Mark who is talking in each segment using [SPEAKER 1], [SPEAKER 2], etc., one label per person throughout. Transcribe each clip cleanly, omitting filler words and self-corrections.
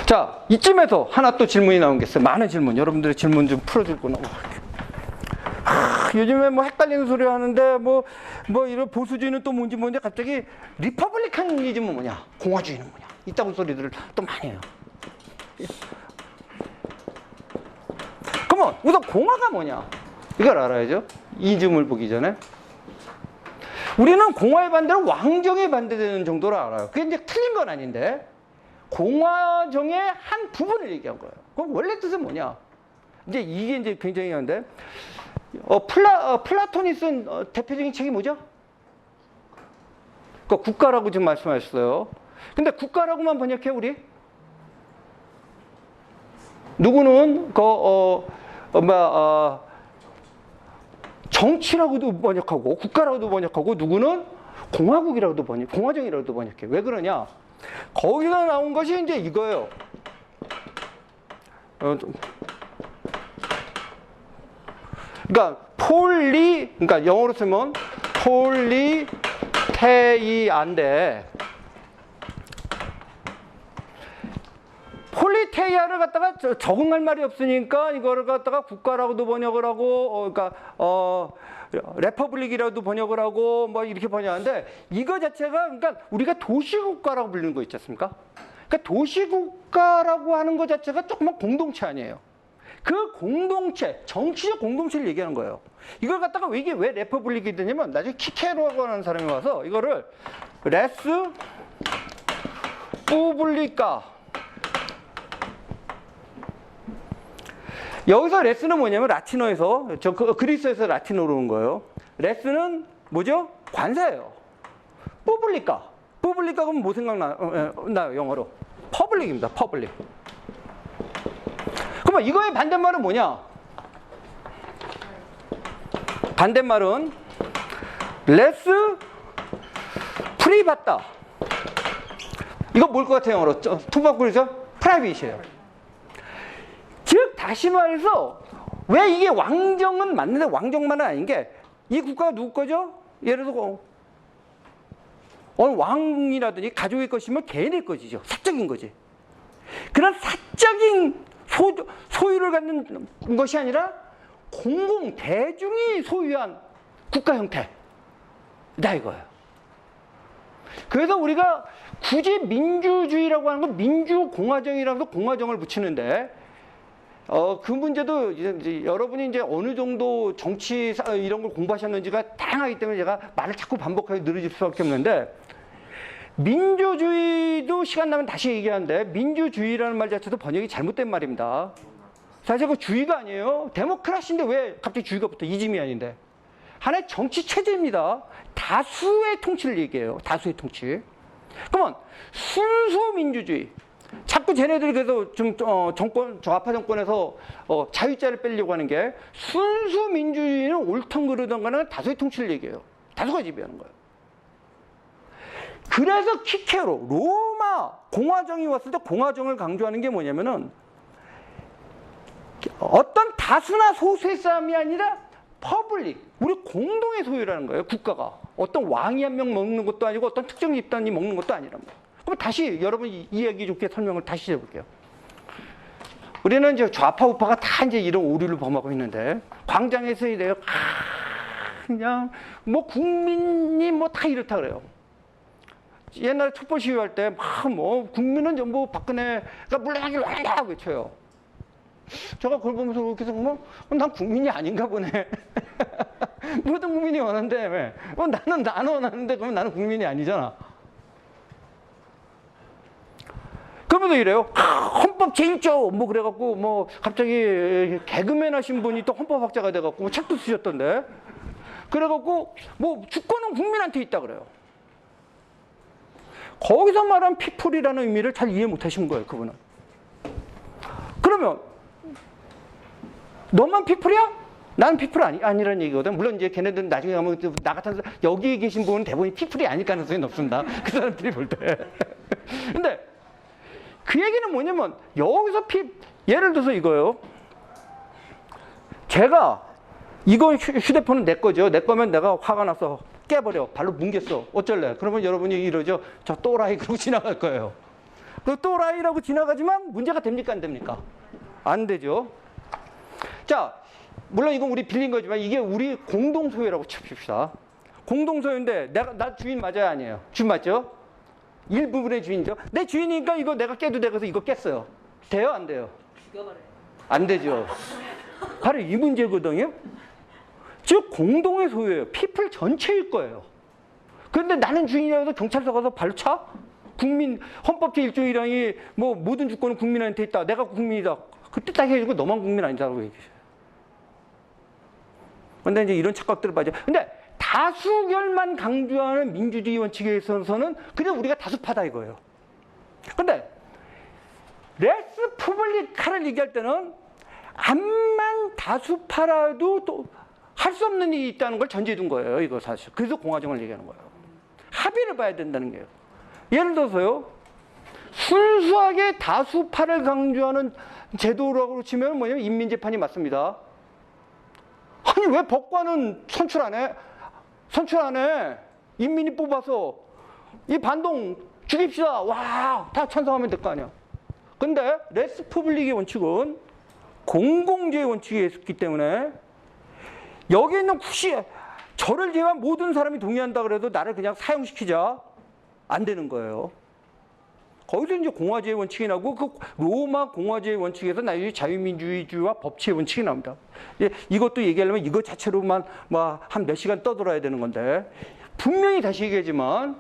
[SPEAKER 1] 자, 이쯤에서 하나 또 질문이 나온 게 있어요. 많은 질문. 여러분들의 질문 좀 풀어줄 거나. 요즘에 뭐 헷갈리는 소리 하는데 뭐 이런 보수주의는 또 뭔지 갑자기 리퍼블리칸이즘은 뭐냐? 공화주의는 뭐냐? 이따구 소리들을 또 많이 해요. 그러면 우선 공화가 뭐냐? 이걸 알아야죠. 이즘을 보기 전에. 우리는 공화의 반대로 왕정에 반대되는 정도로 알아요. 그게 이제 틀린 건 아닌데 공화정의 한 부분을 얘기한 거예요. 그럼 원래 뜻은 뭐냐? 이제 이게 이제 굉장히 한데 플라톤이 쓴 대표적인 책이 뭐죠? 그 국가라고 지금 말씀하셨어요. 근데 국가라고만 번역해 우리? 누구는 정치라고도 번역하고 국가라고도 번역하고 누구는 공화국이라고도 공화정이라고도 번역해. 왜 그러냐? 거기서 나온 것이 이제 이거예요. 그러니까 그러니까 영어로 쓰면 폴리테이아인데 폴리테이아를 갖다가 적응할 말이 없으니까 이거를 갖다가 국가라고도 번역을 하고 레퍼블릭이라도 번역을 하고 뭐 이렇게 번역하는데 이거 자체가 그러니까 우리가 도시국가라고 부르는 거 있지 않습니까? 그러니까 도시국가라고 하는 것 자체가 조그만 공동체 아니에요. 그 공동체, 정치적 공동체를 얘기하는 거예요. 이걸 갖다가 이게 왜 레퍼블릭이 되냐면 나중에 키케로라고 하는 사람이 와서 이거를 레스 푸블리카 여기서 레스는 뭐냐면 라틴어에서 그리스에서 라틴어로 온 거예요. 레스는 뭐죠? 관사예요. 푸블리카 그러면 뭐 생각나요? 영어로 퍼블릭입니다. 퍼블릭. 그러면 이거의 반대말은 뭐냐? 반대말은 레스 프리바타. 이거 뭘 것 같아요? 영어로 투바꾸리죠? 프라이빗이에요. 즉 다시 말해서 왜 이게 왕정은 맞는데 왕정만은 아닌 게 이 국가가 누구 거죠? 예를 들어 어느 왕이라든지 가족의 것이면 개인의 것이죠. 사적인 거지. 그런 사적인 소유를 갖는 것이 아니라 공공 대중이 소유한 국가 형태다 이거예요. 그래서 우리가 굳이 민주주의라고 하는 건 민주공화정이라고 공화정을 붙이는데 그 문제도 이제 여러분이 이제 어느 정도 정치 이런 걸 공부하셨는지가 다양하기 때문에 제가 말을 자꾸 반복하게 늘어질 수밖에 없는데 민주주의도 시간 나면 다시 얘기하는데 민주주의라는 말 자체도 번역이 잘못된 말입니다. 사실 그 주의가 아니에요. 데모크라시인데 왜 갑자기 주의가 붙어? 이즘이 아닌데. 하나의 정치 체제입니다. 다수의 통치를 얘기해요. 다수의 통치. 그러면 순수 민주주의. 자꾸 쟤네들이 그래서 좀 좌파 정권에서 자유자를 빼려고 하는 게 순수 민주주의는 옳든 그르든 간에 다수의 통치를 얘기해요. 다수가 지배하는 거예요. 그래서 키케로 로마 공화정이 왔을 때 공화정을 강조하는 게 뭐냐면은 어떤 다수나 소수의 싸움이 아니라 퍼블릭, 우리 공동의 소유라는 거예요. 국가가 어떤 왕이 한 명 먹는 것도 아니고 어떤 특정 집단이 먹는 것도 아니란 말이에요. 그럼 다시 여러분 이해하기 좋게 설명을 다시 해볼게요. 우리는 이제 좌파 우파가 다 이제 이런 오류를 범하고 있는데 광장에서 이래요. 그냥 뭐 국민이 뭐 다 이렇다 그래요. 옛날에 촛불 시위할 때 막 뭐 국민은 전부 박근혜가 물러나길 원한다 외쳐요. 제가 그걸 보면서 그렇게 생각하면 난 국민이 아닌가 보네. 모든 국민이 원한대. 왜? 나는 원하는데 그러면 나는 국민이 아니잖아. 그러면서 이래요. 헌법 제1조 뭐 그래갖고 뭐 갑자기 개그맨 하신 분이 또 헌법학자가 돼갖고 뭐 책도 쓰셨던데. 그래갖고 뭐 주권은 국민한테 있다 그래요. 거기서 말한 피플이라는 의미를 잘 이해 못하신 거예요, 그분은. 그러면 너만 피플이야? 나는 피플 아니라는 얘기거든. 물론 이제 걔네들은 나중에 가면 나 같은 여기에 계신 분은 대부분 피플이 아닐 가능성이 높습니다. 그 사람들이 볼 때. 근데 그 얘기는 뭐냐면 여기서 예를 들어서 이거예요. 제가 이거 휴대폰은 내 거죠. 내 거면 내가 화가 나서 깨버려. 발로 뭉갰어. 어쩔래? 그러면 여러분이 이러죠. 저 또라이 그러고 지나갈 거예요. 또라이라고 지나가지만 문제가 됩니까, 안 됩니까? 안 되죠. 자, 물론 이건 우리 빌린 거지만 이게 우리 공동 소유라고 칩시다. 공동 소유인데 나 주인 맞아요, 아니에요? 주인 맞죠? 일부분의 주인이죠. 내 주인이니까 이거 내가 깨도 되고서 이거 깼어요. 돼요, 안 돼요? 안 되죠. 바로 이 문제거든요. 즉 공동의 소유예요. 피플 전체일 거예요. 그런데 나는 주인이라도 경찰서 가서 발로 차? 국민 헌법 제1조 1항이 뭐 모든 주권은 국민한테 있다. 내가 국민이다. 그때 딱 해주고 너만 국민 아니다라고 얘기해요. 근데 이제 이런 착각들을 봐야죠. 근데 다수결만 강조하는 민주주의 원칙에 있어서는 그냥 우리가 다수파다 이거예요. 근데 레스 푸블리카를 얘기할 때는 암만 다수파라도 또 할 수 없는 일이 있다는 걸 전제해 둔 거예요. 이거 사실. 그래서 공화정을 얘기하는 거예요. 합의를 봐야 된다는 게요. 예를 들어서요. 순수하게 다수파를 강조하는 제도라고 치면 뭐냐면 인민재판이 맞습니다. 아니 왜 법관은 선출 안 해? 선출 안 해. 인민이 뽑아서 이 반동 죽입시다. 와, 다 찬성하면 될 거 아니야. 근데 레스 푸블릭의 원칙은 공공주의 원칙이 있기 때문에 여기 있는 혹시 저를 제외한 모든 사람이 동의한다 그래도 나를 그냥 사용시키자. 안 되는 거예요. 거기서 이제 공화제의 원칙이 나오고 그 로마 공화제의 원칙에서 나중에 자유민주주의와 법치의 원칙이 나옵니다. 이것도 얘기하려면 이거 자체로만 뭐 한 몇 시간 떠들어야 되는 건데 분명히 다시 얘기하지만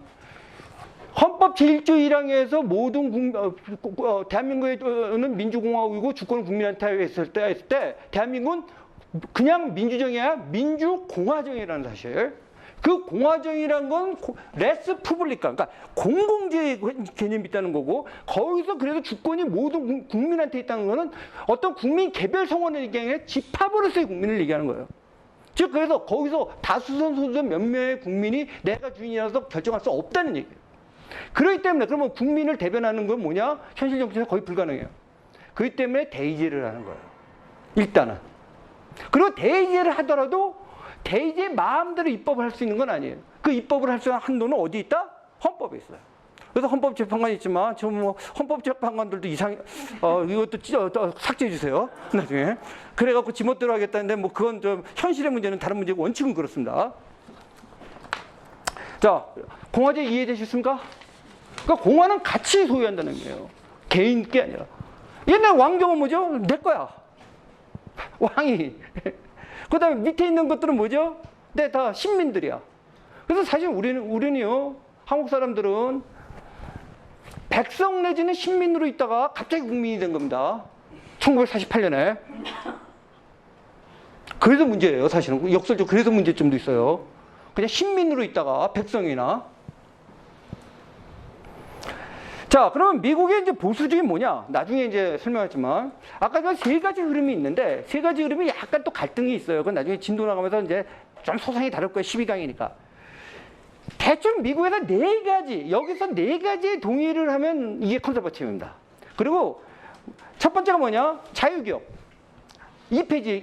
[SPEAKER 1] 헌법 제1조 1항에서 모든 대한민국은 민주공화국이고 주권은 국민한테 했을 때 대한민국은 그냥 민주정이 아니라 민주공화정이라는 사실. 그 공화정이란 건 레스 푸블리카, 그러니까 공공주의 개념이 있다는 거고 거기서 그래도 주권이 모든 국민한테 있다는 거는 어떤 국민 개별 성원을 얘기하는 게 아니라 집합으로서의 국민을 얘기하는 거예요. 즉 그래서 거기서 다수선 소수선 몇 명의 국민이 내가 주인이라서 결정할 수 없다는 얘기예요. 그렇기 때문에 그러면 국민을 대변하는 건 뭐냐? 현실 정치는 거의 불가능해요. 그렇기 때문에 대의제를 하는 거예요. 일단은. 그리고 대의제를 하더라도 대의제 마음대로 입법을 할 수 있는 건 아니에요. 그 입법을 할 수 있는 한도는 어디 있다? 헌법에 있어요. 그래서 헌법재판관이 있지만 지금 뭐 헌법재판관들도 이것도 삭제해 주세요. 나중에. 그래갖고 지멋대로 하겠다는데 뭐 그건 좀 현실의 문제는 다른 문제고 원칙은 그렇습니다. 자, 공화제 이해되셨습니까? 그러니까 공화는 같이 소유한다는 거예요. 개인 게 아니라. 옛날 왕정은 뭐죠? 내 거야. 왕이. 그 다음에 밑에 있는 것들은 뭐죠? 네, 다 신민들이야. 그래서 사실 우리는요, 한국 사람들은 백성 내지는 신민으로 있다가 갑자기 국민이 된 겁니다. 1948년에. 그래서 문제예요, 사실은. 역설적으로 그래서 문제점도 있어요. 그냥 신민으로 있다가 백성이나. 자, 그러면 미국의 이제 보수주의 뭐냐? 나중에 이제 설명하지만 아까 그 세 가지 흐름이 있는데 세 가지 흐름이 약간 또 갈등이 있어요. 그건 나중에 진도 나가면서 이제 좀 소상히 다를 거예요. 12강이니까. 대충 미국에서 네 가지, 여기서 네 가지의 동의를 하면 이게 컨서버티브입니다. 그리고 첫 번째가 뭐냐? 자유기업. 2페이지,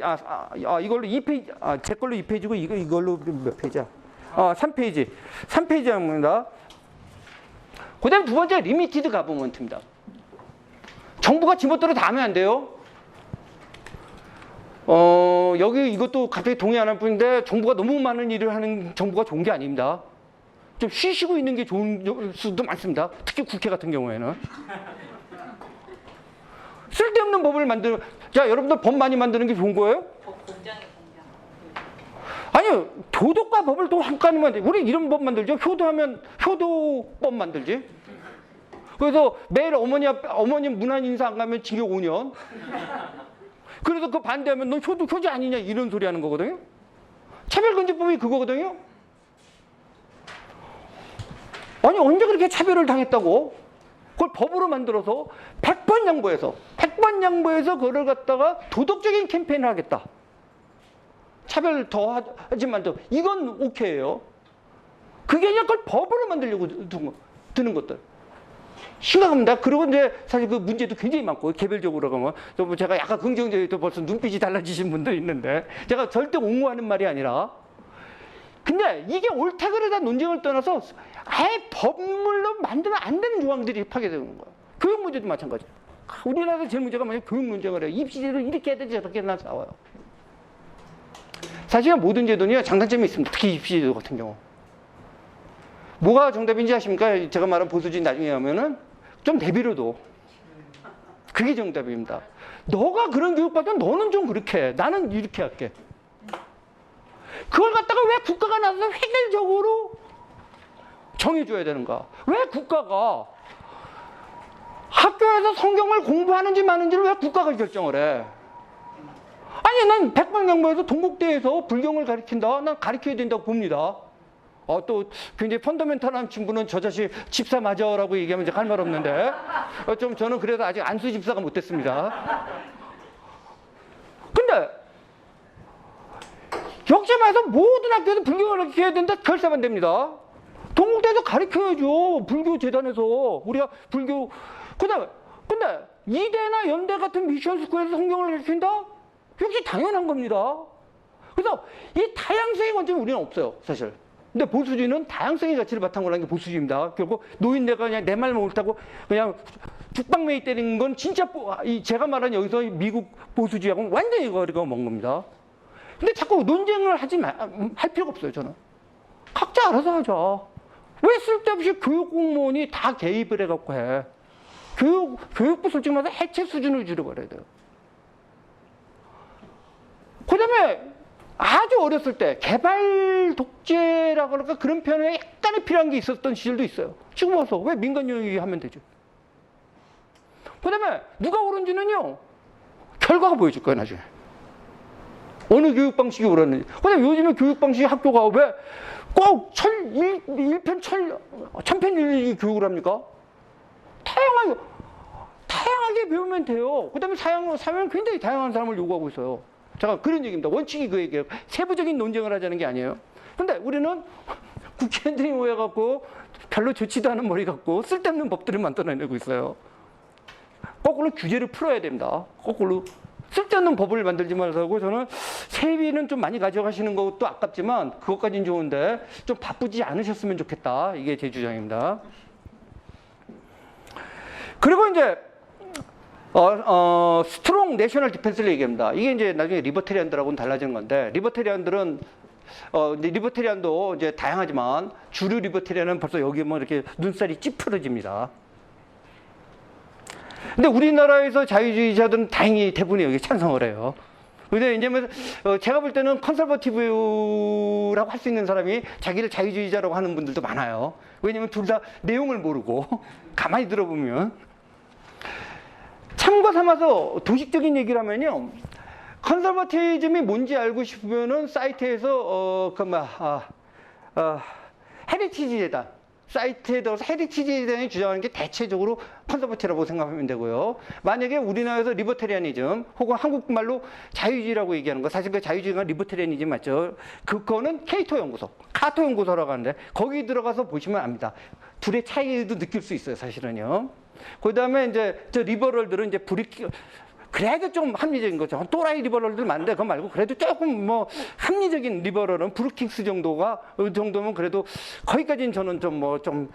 [SPEAKER 1] 이걸로 2페이지, 제 걸로 2페이지고 이걸로 몇 페이지야? 3페이지. 3페이지 합니다. 그 다음에 두 번째 리미티드 가버먼트입니다. 정부가 지멋대로 다 하면 안 돼요. 여기 이것도 갑자기 동의 안 할 뿐인데 정부가 너무 많은 일을 하는 정부가 좋은 게 아닙니다. 좀 쉬시고 있는 게 좋은 수도 많습니다. 특히 국회 같은 경우에는. 쓸데없는 법을 자, 여러분들 법 많이 만드는 게 좋은 거예요?
[SPEAKER 2] 법 공장이에요, 공장.
[SPEAKER 1] 아니요. 도덕과 법을 또 한꺼번에 만들죠. 우리 이런 법 만들죠. 효도하면 효도법 만들지. 그래서 매일 어머니 문안 인사 안 가면 징역 5년. 그래서 그 반대하면 너 효주 아니냐 이런 소리 하는 거거든요. 차별금지법이 그거거든요. 아니 언제 그렇게 차별을 당했다고? 그걸 법으로 만들어서 100번 양보해서 그걸 갖다가 도덕적인 캠페인을 하겠다. 차별 더 하지만 이건 오케이예요. 그게 아니라 그걸 법으로 만들려고 드는 것들. 심각합니다. 그리고 이제 사실 그 문제도 굉장히 많고 개별적으로 가면 제가 약간 긍정적이고 벌써 눈빛이 달라지신 분들 있는데 제가 절대 옹호하는 말이 아니라 근데 이게 옳다 그르다 논쟁을 떠나서 아예 법물로 만들면 안 되는 조항들이 파괴되는 거예요. 교육 문제도 마찬가지예요. 우리나라에서 제일 문제가 뭐냐면 교육 문제가 그래요. 입시제를 이렇게 해야 되지 저렇게 해야 나와요. 사실은 모든 제도는요 장단점이 있습니다. 특히 입시제도 같은 경우. 뭐가 정답인지 아십니까? 제가 말한 보수주의 나중에 하면은 좀 내비려도 그게 정답입니다. 너가 그런 교육받으면 너는 좀 그렇게 해. 나는 이렇게 할게. 그걸 갖다가 왜 국가가 나서서 획일적으로 정해줘야 되는가? 왜 국가가 학교에서 성경을 공부하는지 마는지를 왜 국가가 결정을 해? 아니 난 백방양보에서 동국대에서 불경을 가르친다. 난 가르쳐야 된다고 봅니다. 또 굉장히 펀더멘탈한 친구는 저 자식 집사 맞아라고 얘기하면 이제 할 말 없는데 좀 저는 그래서 아직 안수 집사가 못 됐습니다. 근데 역시 말해서 모든 학교에서 불경을 가르쳐야 된다 결사만 됩니다. 동국대에서 가르쳐야죠. 불교 재단에서 우리가 불교 근데 이대나 연대 같은 미션스쿨에서 성경을 가르친다? 역시 당연한 겁니다. 그래서 이 다양성의 관점이 우리는 없어요, 사실. 근데 보수주의는 다양성의 가치를 바탕으로 한 게 보수주의입니다. 결국 노인네가 그냥 내 말만 옳다고 그냥 죽방매이 때리는 건 진짜 제가 말한 여기서 미국 보수주의하고는 완전히 거리가 먼 겁니다. 근데 자꾸 논쟁을 할 필요가 없어요, 저는. 각자 알아서 하자. 왜 쓸데없이 교육 공무원이 다 개입을 해갖고 해. 교육부 솔직히 말해서 해체 수준을 줄여버려야 돼요. 그 다음에 아주 어렸을 때 개발 독재라고 그럴까 그런 표현에 약간의 필요한 게 있었던 시절도 있어요. 지금 와서 왜 민간 영역이 하면 되죠. 그 다음에 누가 옳은지는요 결과가 보여줄 거예요 나중에. 어느 교육 방식이 옳았는지. 그 다음에 요즘에 교육 방식 학교가 왜 꼭 천편일률 교육을 합니까? 다양하게 배우면 돼요. 그 다음에 사회는 굉장히 다양한 사람을 요구하고 있어요. 제가 그런 얘기입니다. 원칙이 그 얘기예요. 세부적인 논쟁을 하자는 게 아니에요. 근데 우리는 국회의원들이 모여갖고 별로 좋지도 않은 머리 갖고 쓸데없는 법들을 만들어내고 있어요. 거꾸로 규제를 풀어야 됩니다. 거꾸로 쓸데없는 법을 만들지 말자고 저는 세비는 좀 많이 가져가시는 것도 아깝지만 그것까지는 좋은데 좀 바쁘지 않으셨으면 좋겠다. 이게 제 주장입니다. 그리고 이제 스트롱 내셔널 디펜스를 얘기합니다. 이게 이제 나중에 리버테리안들하고는 달라지는 건데, 리버테리안들은, 리버테리안도 이제 다양하지만, 주류 리버테리안은 벌써 여기 뭐 이렇게 눈살이 찌푸러집니다. 근데 우리나라에서 자유주의자들은 다행히 대부분이 여기 찬성을 해요. 근데 이제 제가 볼 때는 컨설버티브라고 할 수 있는 사람이 자기를 자유주의자라고 하는 분들도 많아요. 왜냐면 둘 다 내용을 모르고, 가만히 들어보면. 참고 삼아서 도식적인 얘기를 하면요. 컨서버티즘이 뭔지 알고 싶으면은 사이트에서, 헤리티지 재단. 사이트에 들어서 헤리티지 재단이 주장하는 게 대체적으로 컨서버티라고 생각하면 되고요. 만약에 우리나라에서 리버테리아니즘 혹은 한국말로 자유주의라고 얘기하는 거, 사실 그 자유주의가 리버테리아니즘 맞죠? 그거는 케이토 연구소, 카토 연구소라고 하는데 거기 들어가서 보시면 압니다. 둘의 차이도 느낄 수 있어요, 사실은요. 그 다음에 이제 저 리버럴들은 이제 그래도 좀 합리적인 거죠. 또라이 리버럴들 많은데 그거 말고 그래도 조금 뭐 합리적인 리버럴은 브루킹스 정도면 그래도 거기까지는 저는 좀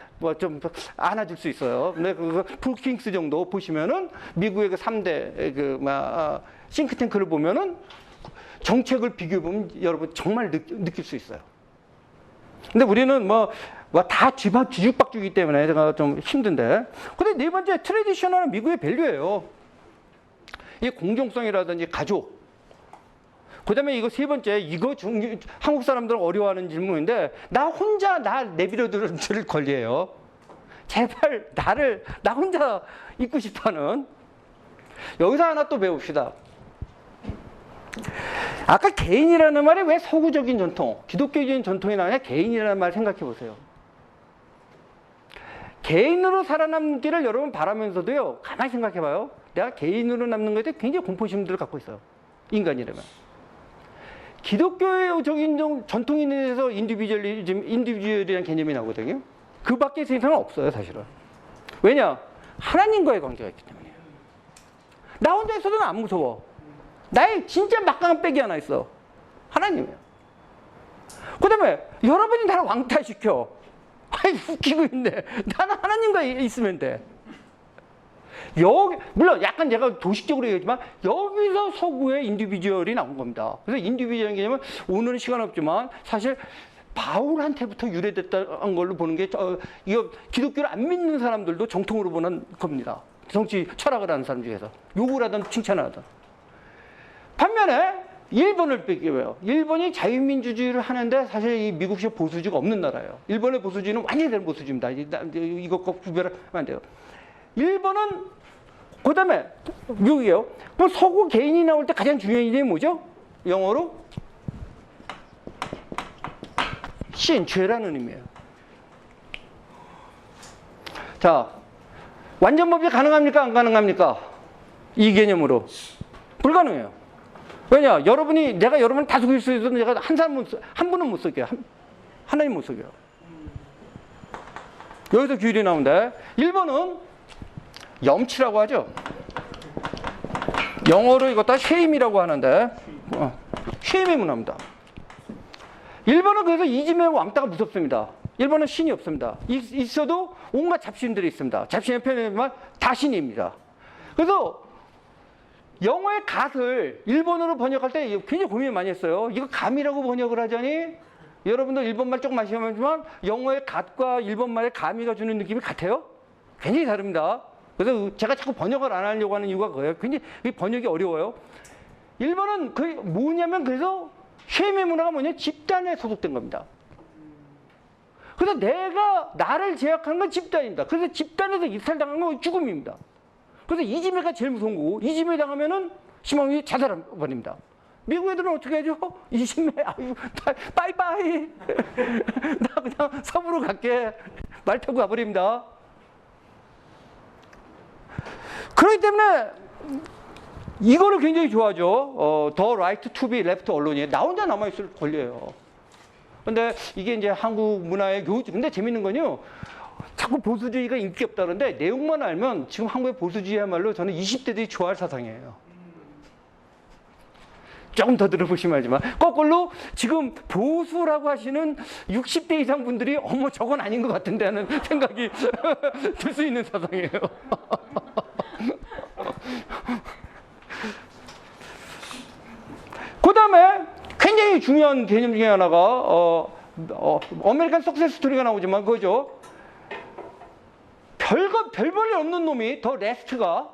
[SPEAKER 1] 안아줄 수 있어요. 근데 그 브루킹스 정도 보시면은 미국의 그 3대 싱크탱크를 보면은 정책을 비교해 보면 여러분 정말 느낄 수 있어요. 근데 우리는 다 뒤죽박죽이기 때문에 제가 좀 힘든데. 근데 네 번째, 트래디셔널은 미국의 밸류예요. 이 공정성이라든지 가족. 그 다음에 이거 세 번째, 한국 사람들은 어려워하는 질문인데, 나 혼자 내버려 둘 권리예요. 제발 나 혼자 있고 싶어하는. 여기서 하나 또 배웁시다. 아까 개인이라는 말이 왜 서구적인 전통, 기독교적인 전통이 나오냐? 개인이라는 말 생각해 보세요. 개인으로 살아남기를 여러분 바라면서도요, 가만히 생각해 봐요. 내가 개인으로 남는 것에 대해 굉장히 공포심들을 갖고 있어요. 인간이라면. 기독교적인 전통에 대해서 인디비주얼이라는 개념이 나오거든요. 그 밖의 세상은 없어요, 사실은. 왜냐? 하나님과의 관계가 있기 때문이에요. 나 혼자 있어도 안 무서워. 나의 진짜 막강한 백이 하나 있어. 하나님이에요. 그 다음에 여러분이 나를 왕따시켜. 아이, 웃기고 있네. 나는 하나님과 있으면 돼. 여기, 물론 약간 제가 도식적으로 얘기했지만 여기서 서구의 인디비주얼이 나온 겁니다. 그래서 인디비주얼의 개념은 오늘은 시간 없지만 사실 바울한테부터 유래됐다는 걸로 보는 게 이거 기독교를 안 믿는 사람들도 정통으로 보는 겁니다. 정치 철학을 하는 사람 중에서 욕을 하든 칭찬을 하든. 반면에 일본을 비교해요. 일본이 자유민주주의를 하는데 사실 이 미국식 보수주의가 없는 나라예요. 일본의 보수주의는 완전히 다른 보수주의입니다. 이것과 구별하면 안 돼요. 일본은 그 다음에 미국이에요. 그럼 서구 개인이 나올 때 가장 중요한 이름이 뭐죠? 영어로 신죄라는 의미예요. 자, 완전법이 가능합니까? 안 가능합니까? 이 개념으로 불가능해요. 왜냐? 내가 여러분을 다 속일 수 있어도 내가 한 분은 못 속여요. 하나님 못 속여요. 여기서 규율이 나오는데 일본은 염치라고 하죠. 영어로 이것도 쉐임이라고 하는데 쉐임의 문화입니다. 일본은 그래서 이집의 왕따가 무섭습니다. 일본은 신이 없습니다. 있어도 온갖 잡신들이 있습니다. 잡신의 표현이지만 다 신입니다. 그래서 영어의 갓을 일본어로 번역할 때 굉장히 고민을 많이 했어요. 이거 감이라고 번역을 하자니 여러분도 일본말 조금 아시지만 영어의 갓과 일본말의 감이가 주는 느낌이 같아요? 굉장히 다릅니다. 그래서 제가 자꾸 번역을 안 하려고 하는 이유가 그거예요. 굉장히 번역이 어려워요. 일본은 뭐냐면 그래서 쉐임의 문화가 뭐냐면 집단에 소속된 겁니다. 그래서 나를 제약하는 건 집단입니다. 그래서 집단에서 이탈당하는 건 죽음입니다. 그래서 이지메가 제일 무서운 거고 이지메 당하면은 희망이 자살해버립니다. 미국 애들은 어떻게 하죠? 이지메 아유 빠이빠이 나 그냥 섬으로 갈게 말 타고 가버립니다. 그렇기 때문에 이거를 굉장히 좋아하죠. The right to be left alone. 나 혼자 남아있을 권리예요. 근데 이게 이제 한국 문화의 교주. 근데 재밌는 건요. 자꾸 보수주의가 인기 없다는데 내용만 알면 지금 한국의 보수주의야말로 저는 20대들이 좋아할 사상이에요. 조금 더 들어보시면 알지만 거꾸로 지금 보수라고 하시는 60대 이상 분들이 어머 저건 아닌 것 같은데 하는 생각이 들 수 있는 사상이에요. 그 다음에 굉장히 중요한 개념 중에 하나가 아메리칸 석세스 스토리가 나오지만 그거죠. 별 볼일 없는 놈이 더 레스트가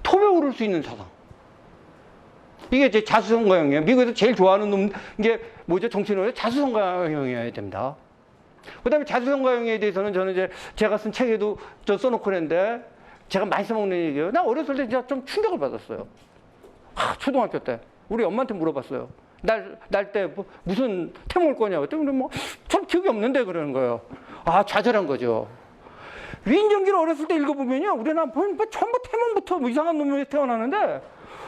[SPEAKER 1] 톱에 오를 수 있는 사상. 이게 이제 자수성가형이에요. 미국에서 제일 좋아하는 놈, 이게 뭐죠? 정치인으로 자수성가형이어야 됩니다. 그 다음에 자수성가형에 대해서는 저는 이제 제가 쓴 책에도 써놓고 그랬는데 제가 많이 써먹는 얘기예요. 나 어렸을 때 진짜 좀 충격을 받았어요. 초등학교 때. 우리 엄마한테 물어봤어요. 날 때 무슨 태 먹을 거냐고. 그랬더니 뭐, 전 기억이 없는데 그러는 거예요. 좌절한 거죠. 위인전기를 어렸을 때 읽어보면요. 우리나라 전부 태몽부터 뭐 이상한 놈이 태어나는데,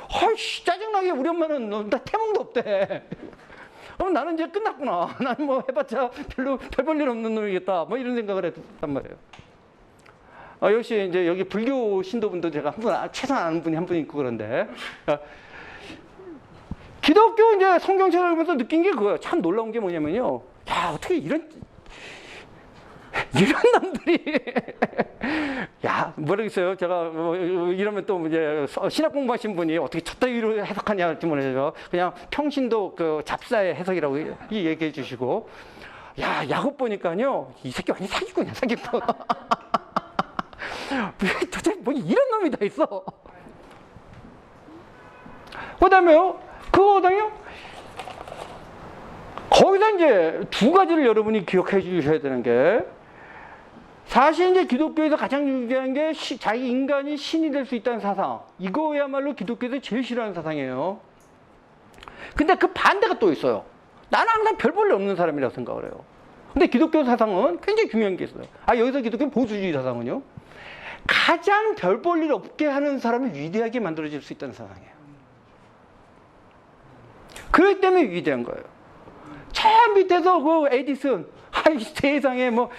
[SPEAKER 1] 아이씨, 짜증나게 우리 엄마는 나 태몽도 없대. 그럼 나는 이제 끝났구나. 나는 뭐 해봤자 별로 별 볼 일 없는 놈이겠다. 뭐 이런 생각을 했단 말이에요. 역시 이제 여기 불교 신도분도 제가 최소한 아는 분이 한 분 있고 그런데. 기독교 이제 성경책을 읽으면서 느낀 게 그거예요. 참 놀라운 게 뭐냐면요. 야, 어떻게 이런 놈들이. 야, 모르겠어요. 제가 이러면 또 이제 신학 공부하신 분이 어떻게 저따위로 해석하냐 할지 모르겠어요. 그냥 평신도 그 잡사의 해석이라고 얘기해 주시고. 야, 야곱 보니까요. 이 새끼 완전 사기꾼이야, 사기꾼. 도대체 뭐 이런 놈이 다 있어. 그 다음에요. 그거거든요. 거기서 이제 두 가지를 여러분이 기억해 주셔야 되는 게 사실 이제 기독교에서 가장 중요한 게 자기 인간이 신이 될 수 있다는 사상. 이거야말로 기독교에서 제일 싫어하는 사상이에요. 근데 그 반대가 또 있어요. 나는 항상 별 볼 일 없는 사람이라고 생각을 해요. 근데 기독교 사상은 굉장히 중요한 게 있어요. 여기서 기독교 보수주의 사상은요. 가장 별 볼 일 없게 하는 사람이 위대하게 만들어질 수 있다는 사상이에요. 그렇기 때문에 위대한 거예요. 저 밑에서 그 에디슨, 세상에 뭐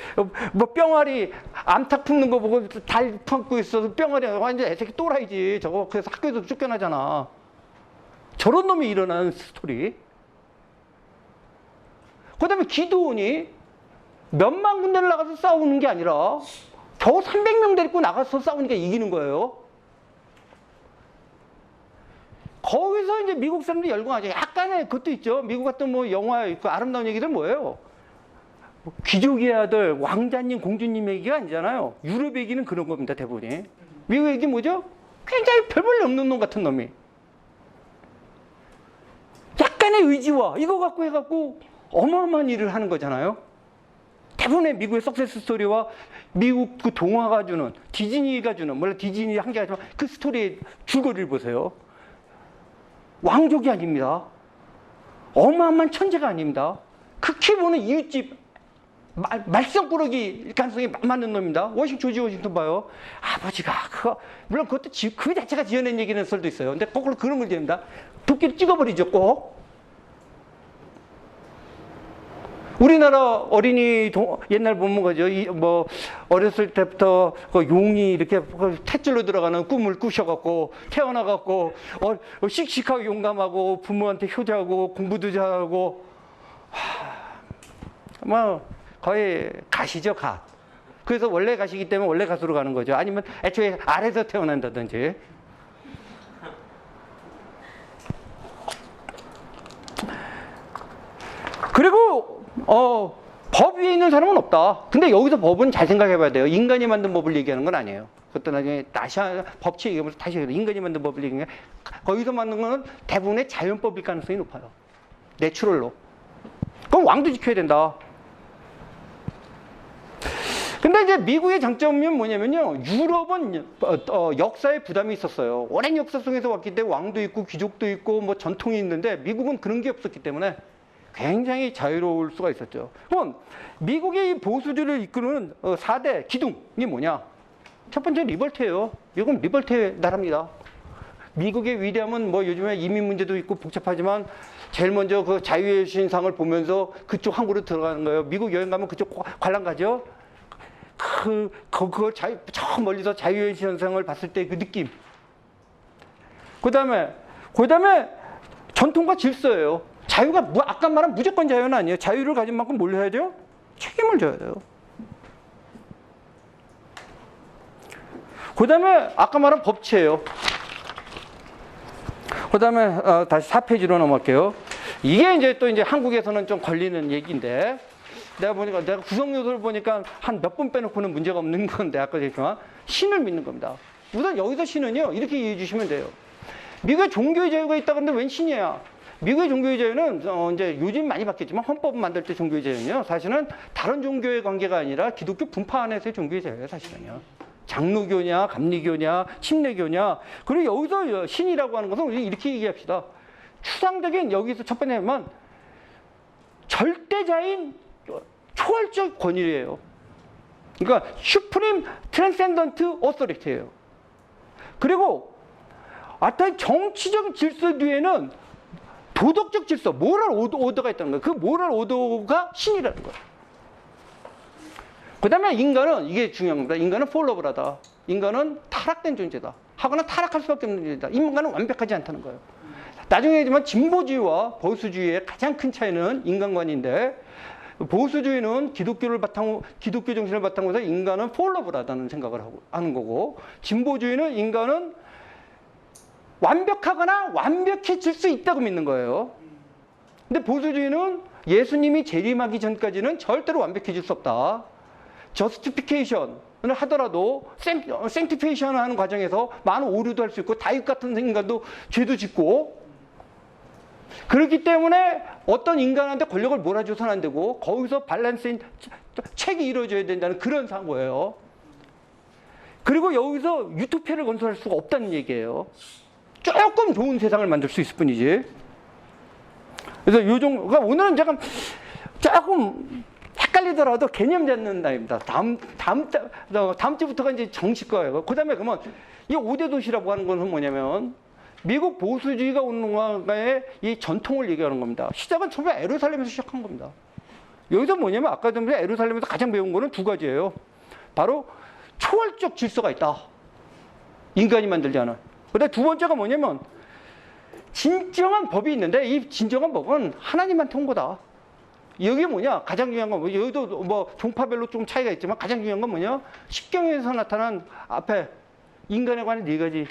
[SPEAKER 1] 뿅아리 암탉 품는 거 보고 달 품고 있어서 뿅아리 완전 애새끼 또라이지. 저거 그래서 학교에서 쫓겨나잖아. 저런 놈이 일어나는 스토리. 그 다음에 기드온이 몇만 군데를 나가서 싸우는 게 아니라 겨우 300명 데리고 나가서 싸우니까 이기는 거예요. 거기서 이제 미국 사람들이 열광하죠. 약간의 그것도 있죠. 미국 같은 뭐 영화, 그 아름다운 얘기들 뭐예요? 귀족의 아들, 왕자님, 공주님 얘기가 아니잖아요. 유럽 얘기는 그런 겁니다, 대부분이. 미국 얘기 뭐죠? 굉장히 별 볼 일 없는 놈 같은 놈이. 약간의 의지와 이거 갖고 해갖고 어마어마한 일을 하는 거잖아요. 대부분의 미국의 석세스 스토리와 미국 그 동화가 주는, 디즈니가 주는, 물론 디즈니 한 개 하지만 그 스토리의 줄거리를 보세요. 왕족이 아닙니다. 어마어마한 천재가 아닙니다. 극히 보는 이웃집 말썽꾸러기 가능성이 많은 놈입니다. 조지 워싱턴 봐요. 아버지가 그거 물론 그것도 그 자체가 지어낸 얘기는 설도 있어요. 근데 거꾸로 그런 걸 지는다. 도끼를 찍어버리죠 꼭. 우리나라 어린이 옛날 보면 거죠. 뭐 어렸을 때부터 그 용이 이렇게 탯줄로 들어가는 꿈을 꾸셔갖고 태어나갖고 씩씩하고 용감하고 부모한테 효자하고 공부도 잘하고 뭐 거의 가시죠 가. 그래서 원래 가시기 때문에 원래 가수로 가는 거죠. 아니면 애초에 아래서 태어난다든지. 그리고 법 위에 있는 사람은 없다. 근데 여기서 법은 잘 생각해 봐야 돼요. 인간이 만든 법을 얘기하는 건 아니에요. 그것도 나중에 다시 법칙 얘기하면서 다시 해요. 인간이 만든 법을 얘기하는 게 거기서 만든 건 대부분의 자연법일 가능성이 높아요. 내추럴로. 그럼 왕도 지켜야 된다. 근데 이제 미국의 장점은 뭐냐면요. 유럽은 역사에 부담이 있었어요. 오랜 역사 속에서 왔기 때문에 왕도 있고 귀족도 있고 뭐 전통이 있는데 미국은 그런 게 없었기 때문에 굉장히 자유로울 수가 있었죠. 그럼 미국의 이 보수주의를 이끄는 4대 기둥이 뭐냐? 첫 번째 리벌트예요. 미국은 리벌트의 나라입니다. 미국의 위대함은 뭐 요즘에 이민 문제도 있고 복잡하지만 제일 먼저 그 자유의 신상을 보면서 그쪽 항구로 들어가는 거예요. 미국 여행 가면 그쪽 관람 가죠? 그걸 저 멀리서 자유의 신상을 봤을 때 그 느낌. 그 다음에 전통과 질서예요. 자유가 아까 말한 무조건 자유는 아니에요. 자유를 가진 만큼 뭘 해야 돼요? 책임을 져야 돼요. 그 다음에 아까 말한 법치예요. 그 다음에 다시 4페이지로 넘어갈게요. 이게 이제 한국에서는 좀 걸리는 얘기인데 내가 구성 요소를 보니까 한 몇 번 빼놓고는 문제가 없는 건데 아까 얘기했지만 신을 믿는 겁니다. 우선 여기서 신은요 이렇게 이해해 주시면 돼요. 미국에 종교의 자유가 있다 그러는데 웬 신이야? 미국의 종교의 자유는 이제 요즘 많이 바뀌었지만 헌법 만들 때 종교의 자유는요 사실은 다른 종교의 관계가 아니라 기독교 분파 안에서의 종교의 자유예요 사실은요. 장로교냐 감리교냐 침례교냐. 그리고 여기서 신이라고 하는 것은 우리 이렇게 얘기합시다. 추상적인 여기서 첫 번째는 절대자인 초월적 권위예요. 그러니까 Supreme Transcendent Authority예요. 그리고 어떤 정치적 질서 뒤에는 도덕적 질서, 모럴 오더가 있다는 거예요. 그 모럴 오더가 신이라는 거예요. 그 다음에 인간은, 이게 중요한 겁니다. 인간은 폴러블하다. 인간은 타락된 존재다. 하거나 타락할 수밖에 없는 존재다. 인간은 완벽하지 않다는 거예요. 나중에 얘기지만 진보주의와 보수주의의 가장 큰 차이는 인간관인데 보수주의는 기독교 정신을 바탕으로 해서 인간은 폴러블하다는 생각을 하는 거고 진보주의는 인간은 완벽하거나 완벽해질 수 있다고 믿는 거예요. 근데 보수주의는 예수님이 재림하기 전까지는 절대로 완벽해질 수 없다. 저스티피케이션을 하더라도 생티피케이션을 하는 과정에서 많은 오류도 할 수 있고 다윗 같은 인간도 죄도 짓고 그렇기 때문에 어떤 인간한테 권력을 몰아줘서는 안 되고 거기서 밸런스인 책이 이루어져야 된다는 그런 사고예요. 그리고 여기서 유토피아를 건설할 수가 없다는 얘기예요. 조금 좋은 세상을 만들 수 있을 뿐이지. 그래서 그러니까 오늘은 조금 헷갈리더라도 개념 잡는 날입니다. 다음 주부터가 이제 정식 거예요. 그 다음에 그러면 이 5대 도시라고 하는 것은 뭐냐면 미국 보수주의가 운동가의 이 전통을 얘기하는 겁니다. 시작은 처음에 예루살렘에서 시작한 겁니다. 여기서 뭐냐면 아까 전에 예루살렘에서 가장 배운 거는 두 가지예요. 바로 초월적 질서가 있다. 인간이 만들지 않은. 근데 두 번째가 뭐냐면 진정한 법이 있는데 이 진정한 법은 하나님한테 온 거다. 여기 뭐냐? 가장 중요한 건, 여기도 뭐 종파별로 좀 차이가 있지만 가장 중요한 건 뭐냐? 십경에서 나타난 앞에 인간에 관한 네 가지.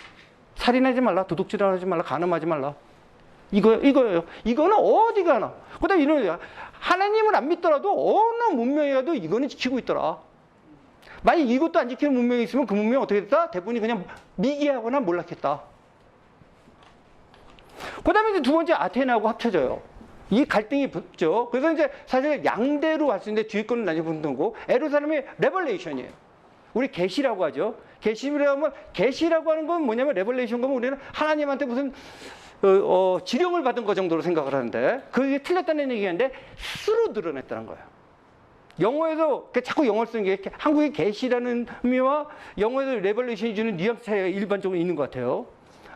[SPEAKER 1] 살인하지 말라, 도둑질하지 말라, 간음하지 말라. 이거예요. 이거는 어디 가나. 그 다음에 이런 거야. 하나님을 안 믿더라도 어느 문명에 가도 이거는 지키고 있더라. 만약 이것도 안 지키는 문명이 있으면 그 문명이 어떻게 됐다? 대부분이 그냥 미개하거나 몰락했다. 그 다음에 이제 두 번째 아테네하고 합쳐져요. 이 갈등이 붙죠. 그래서 이제 사실 양대로 갈 수 있는데 뒤에 거는 나중에 붙는 거고, 예루살렘이 레벌레이션이에요. 우리 계시라고 하죠. 계시라고 하는 건 뭐냐면, 레벌레이션 거면 우리는 하나님한테 무슨 지령을 받은 거 정도로 생각을 하는데, 그게 틀렸다는 얘기인데 스스로 드러냈다는 거예요. 영어에서 자꾸 영어를 쓰는 게 한국의 계시라는 의미와 영어에서 레벌레이션이 주는 뉘앙스 차이가 일반적으로 있는 것 같아요.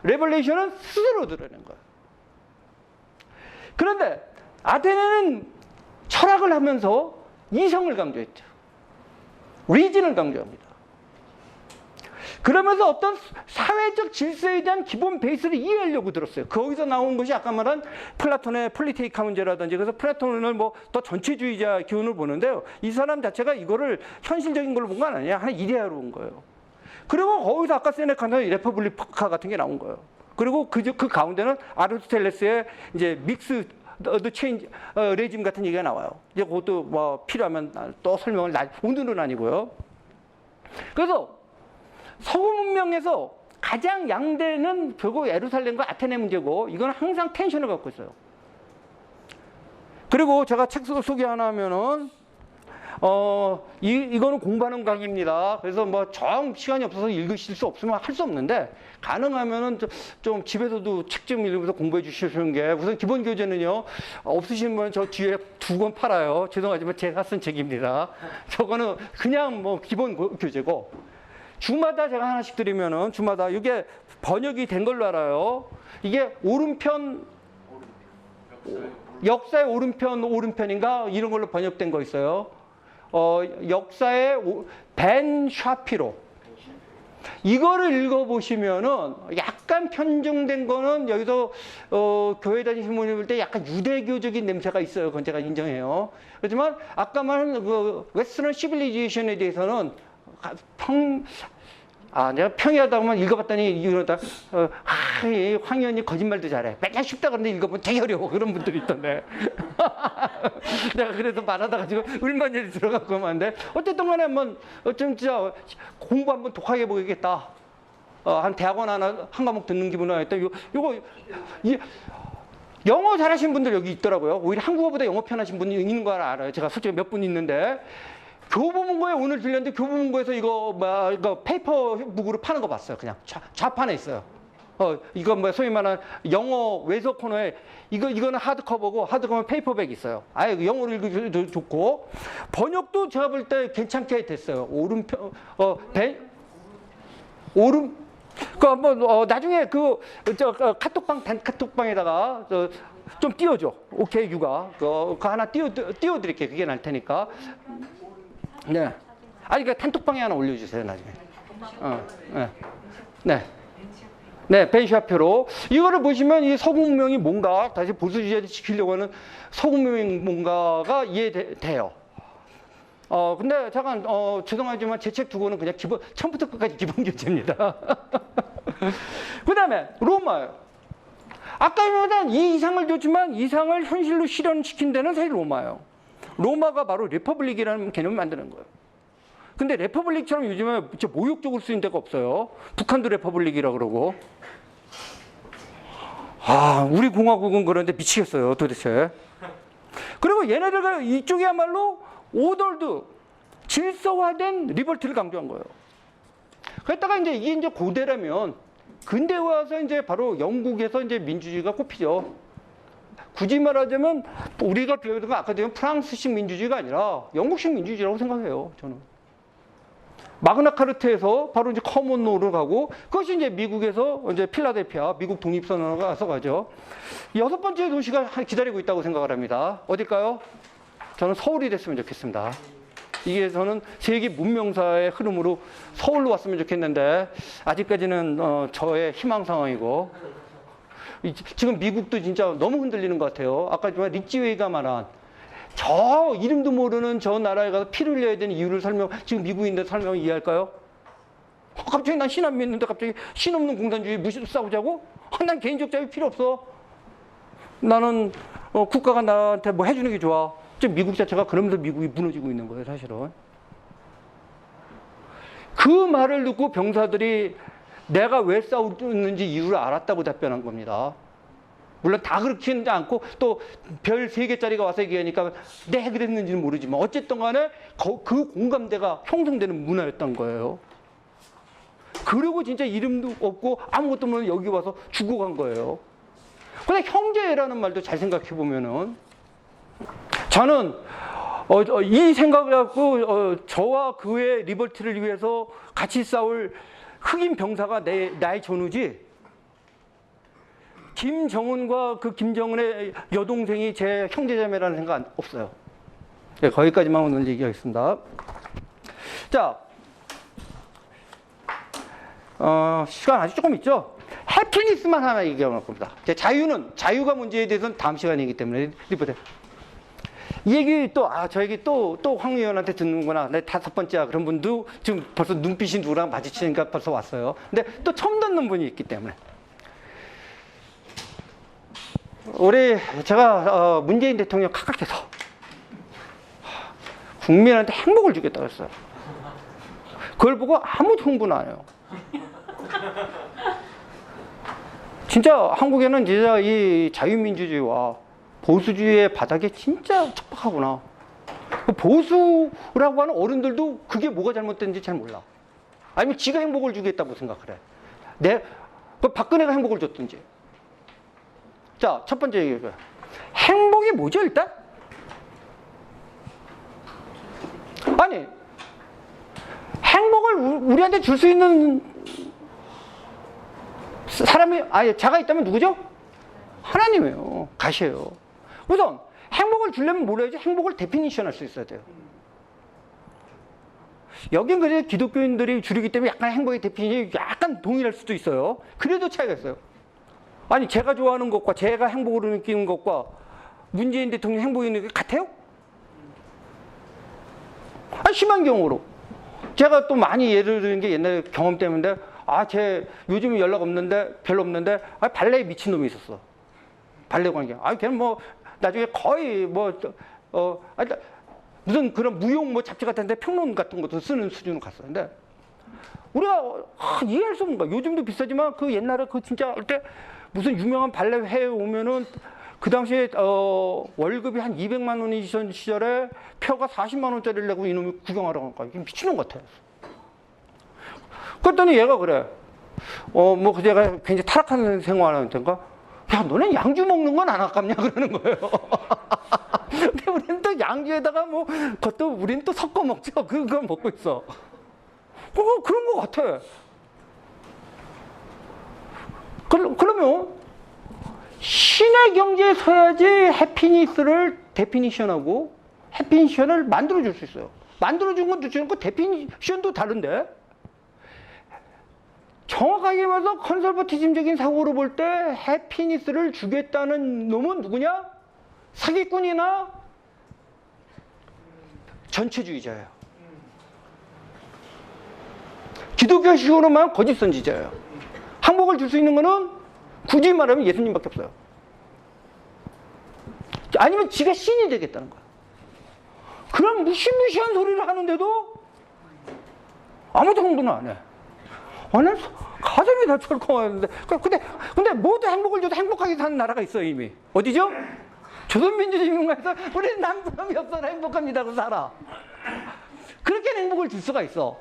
[SPEAKER 1] 레벌레이션은 스스로 드러낸 거예요. 그런데 아테네는 철학을 하면서 이성을 강조했죠. 리진을 강조합니다. 그러면서 어떤 사회적 질서에 대한 기본 베이스를 이해하려고 들었어요. 거기서 나온 것이 아까 말한 플라톤의 폴리테이카 문제라든지, 그래서 플라톤은 뭐 더 전체주의자 기운을 보는데요. 이 사람 자체가 이거를 현실적인 걸로 본 건 아니야. 하나 이데아로 본 거예요. 그리고 거기서 아까 세네카는 레퍼블리카 같은 게 나온 거예요. 그리고 그 가운데는 아리스토텔레스의 이제 믹스 더 체인지 레짐 같은 얘기가 나와요. 이제 그것도 뭐 필요하면 또 설명을 오늘은 아니고요. 그래서 서구 문명에서 가장 양대는 결국 예루살렘과 아테네 문제고, 이건 항상 텐션을 갖고 있어요. 그리고 제가 책 소개 하나 하면은 이거는 공부하는 강의입니다. 그래서 뭐 정 시간이 없어서 읽으실 수 없으면 할 수 없는데, 가능하면은 좀 집에서도 책 좀 읽으면서 공부해 주시는 게, 우선 기본 교재는요, 없으신 분은 저 뒤에 2권 팔아요. 죄송하지만 제가 쓴 책입니다. 저거는 그냥 뭐 기본 교재고, 주마다 제가 하나씩 드리면은, 주마다 이게 번역이 된 걸로 알아요. 이게 오른편, 역사의 오른편인가 이런 걸로 번역된 거 있어요. 역사의 벤 샤피로. 이거를 읽어보시면은 약간 편중된 거는, 여기서 교회 다니시는 분이 볼 때 약간 유대교적인 냄새가 있어요. 그건 제가 인정해요. 그렇지만 아까 말한 그 웨스턴 시빌리제이션에 대해서는 내가 평이하다 보면 읽어봤더니 이러다 황 의원이 거짓말도 잘해. 맨날 쉽다 그러는데 읽어보면 되게 어려워. 그런 분들이 있던데. 내가 그래서 말하다가 지금 을만일이 들어가고 하는데, 어쨌든 간에 한번 좀 진짜 공부 한번 독하게 해보겠다. 한 대학원 한 과목 듣는 기분으로 하겠다. 영어 잘하시는 분들 여기 있더라고요. 오히려 한국어보다 영어 편하신 분이 있는 거 알아요. 제가 솔직히 몇 분 있는데, 교보문고에 오늘 들렸는데, 교보문고에서 이거 페이퍼북으로 파는 거 봤어요. 그냥 좌판에 있어요. 이거 뭐 소위 말하는 영어 외서 코너에 이거는 하드커버고, 하드커버는 페이퍼백 있어요. 아예 영어로 읽기도 좋고, 번역도 제가 볼 때 괜찮게 됐어요. 한번 나중에 카톡방에다가 좀 띄워줘. 오케이 유가 그거 하나 띄워드릴게요. 그게 날 테니까. 네. 그러니까 단톡방에 하나 올려주세요 나중에. 네, 벤 샤피로. 이거를 보시면 이 서구 문명이 뭔가, 다시 보수주의를 지키려고 하는 서구 문명이 뭔가가 이해돼요. 근데 잠깐, 죄송하지만 제 책 2권은 그냥 처음부터 끝까지 기본 교재입니다. 그 다음에 로마예요. 아까 말한 이 이상을 줬지만 이상을 현실로 실현시킨 데는 사실 로마예요. 로마가 바로 리퍼블릭이라는 개념을 만드는 거예요. 근데 리퍼블릭처럼 요즘에 진짜 모욕적으로 쓰인 데가 없어요. 북한도 리퍼블릭이라고 그러고. 우리 공화국은 그런데 미치겠어요, 도대체. 그리고 얘네들가 이쪽이야말로 오더드, 질서화된 리벌트를 강조한 거예요. 그랬다가 이게 이제 고대라면, 근대 와서 이제 바로 영국에서 이제 민주주의가 꼽히죠. 굳이 말하자면 우리가 배우던 건 아까 전에 프랑스식 민주주의가 아니라 영국식 민주주의라고 생각해요, 저는. 마그나카르트에서 바로 이제 커먼로를 가고, 그것이 이제 미국에서 이제 필라델피아, 미국 독립선언을 가서 가죠. 6번째 도시가 기다리고 있다고 생각을 합니다. 어딜까요? 저는 서울이 됐으면 좋겠습니다. 이게 저는 세계 문명사의 흐름으로 서울로 왔으면 좋겠는데, 아직까지는 저의 희망 상황이고, 지금 미국도 진짜 너무 흔들리는 것 같아요. 아까 리치 웨이가 말한 저 이름도 모르는 저 나라에 가서 피를 흘려야 되는 이유를 지금 미국인들 설명을 이해할까요? 갑자기 난 신 안 믿는데 갑자기 신 없는 공산주의 무시로 싸우자고? 난 개인적 자유 필요 없어. 나는 국가가 나한테 뭐 해주는 게 좋아. 지금 미국 자체가 그러면서 미국이 무너지고 있는 거예요, 사실은. 그 말을 듣고 병사들이 내가 왜 싸우는지 이유를 알았다고 답변한 겁니다. 물론 다 그렇지는 않고 또 별 3개짜리가 와서 얘기하니까 네 그랬는지는 모르지만 어쨌든 간에 그 공감대가 형성되는 문화였던 거예요. 그리고 진짜 이름도 없고 아무것도 모르는 여기 와서 죽어간 거예요. 근데 형제라는 말도 잘 생각해 보면은 저는 이 생각을 갖고 저와 그의 리버티를 위해서 같이 싸울 흑인 병사가 나의 전우지, 김정은과 그 김정은의 여동생이 제 형제자매라는 생각 없어요. 네, 거기까지만 오늘 얘기하겠습니다. 자, 시간 아직 조금 있죠? 해피니스만 하나 얘기해 볼 겁니다. 자유가 문제에 대해서는 다음 시간이기 때문에 리포트. 이 얘기 또, 저 얘기 또 황 의원한테 듣는구나. 내 5번째야. 그런 분도 지금 벌써 눈빛이 누구랑 마주치니까 벌써 왔어요. 근데 또 처음 듣는 분이 있기 때문에. 제가 문재인 대통령 각각해서 국민한테 행복을 주겠다고 했어요. 그걸 보고 아무도 홍보는 안 해요. 진짜 한국에는 진짜 이 자유민주주의와 보수주의의 바닥에 진짜 척박하구나. 보수라고 하는 어른들도 그게 뭐가 잘못된지 잘 몰라. 아니면 지가 행복을 주겠다고 생각을 해. 박근혜가 행복을 줬든지. 자, 첫 번째 얘기해요. 행복이 뭐죠, 일단? 아니, 행복을 우리한테 줄 수 있는 사람이, 자가 있다면 누구죠? 하나님이에요. 가시예요. 우선, 행복을 주려면 뭘 해야지? 행복을 데피니션 할 수 있어야 돼요. 여긴 그래도 기독교인들이 줄이기 때문에 약간 행복의 데피니션이 약간 동일할 수도 있어요. 그래도 차이가 있어요. 아니, 제가 좋아하는 것과 제가 행복으로 느끼는 것과 문재인 대통령 행복이 있는 게 같아요? 심한 경우로. 제가 또 많이 예를 드는 게 옛날 경험 때문에, 쟤 요즘 연락 없는데, 별로 없는데, 발레에 미친놈이 있었어. 발레 관계. 걔는 뭐, 나중에 거의 무슨 그런 무용 잡지 같은 데 평론 같은 것도 쓰는 수준으로 갔었는데, 우리가 이해할 수 없는 거야. 요즘도 비싸지만 그 옛날에 진짜 할 때 무슨 유명한 발레 회에 오면은 그 당시에 월급이 한 200만 원이던 시절에 표가 40만 원짜리를 내고 이놈이 구경하러 간 거야. 이게 미친놈 같아. 그랬더니 얘가 그래. 제가 굉장히 타락한 생활하는 데인가? 야, 너네 양주 먹는 건 안 아깝냐? 그러는 거예요. 근데 우리는 또 양주에다가 그것도 우리는 또 섞어 먹죠. 그걸 먹고 있어. 그런 거 같아. 그러면 신의 경지에 서야지 해피니스를 데피니션하고 해피니션을 만들어줄 수 있어요. 만들어준 건 주는 거 데피니션도 다른데, 정확하게 말해서 컨설버티즘적인 사고로 볼 때 해피니스를 주겠다는 놈은 누구냐? 사기꾼이나 전체주의자예요. 기독교식으로만 거짓 선지자예요. 행복을 줄 수 있는 거는 굳이 말하면 예수님밖에 없어요. 아니면 지가 신이 되겠다는 거야. 그럼 무시무시한 소리를 하는데도 아무도 공부는 안 해. 난 가슴이 다 철컹하는데. 근데 모두 행복을 줘도 행복하게 사는 나라가 있어요, 이미. 어디죠? 조선민주주의국가에서 우리는 남부름이 없어서 행복합니다고 살아. 그렇게 행복을 줄 수가 있어.